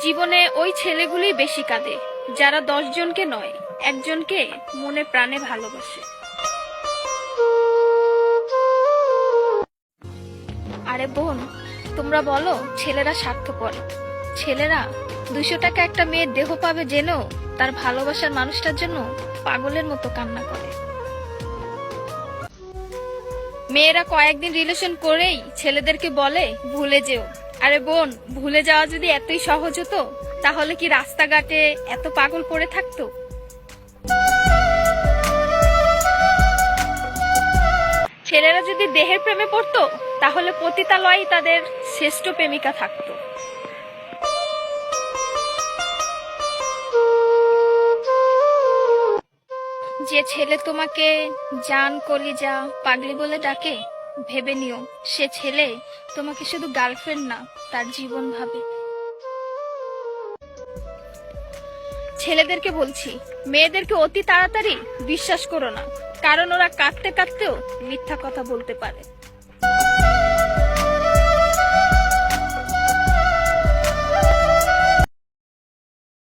জীবনে ওই ছেলেগুলোই বেশি কাঁদে যারা 10 জনকে নয়, একজনকে মনে প্রাণে ভালোবাসে। আরে বোন, তোমরা বলো ছেলেরা স্বার্থপর। ছেলেরা 200 টাকা একটা মেয়ের দেহ পাবে জেনেও তার ভালোবাসার মানুষটার জন্য পাগলের মতো কান্না করে। মেয়েরা কয়েকদিন রিলেশন করেই ছেলেদেরকে বলে ভুলে যেও। আরে বোন, ভুলে যাওয়া যদি এতই সহজ হতো তাহলে কি রাস্তাঘাটে এত পাগল পড়ে থাকতো? ছেলেরা যদি দেহের প্রেমে পড়তো তাহলে পতিতালয়েই তাদের শ্রেষ্ঠ প্রেমিকা থাকতো। যে ছেলে তোমাকে জান, কলিজা, পাগলি বলে ডাকে, ভেবে নিও সে ছেলে তোমাকে শুধু গার্লফ্রেন্ড না, তার জীবন ভাবে। ছেলেদেরকে বলছি, মেয়েদেরকে অতি তাড়াতাড়ি বিশ্বাস করো না, কারণ ওরা কাঁদতে কাঁদতেও মিথ্যা কথা বলতে পারে।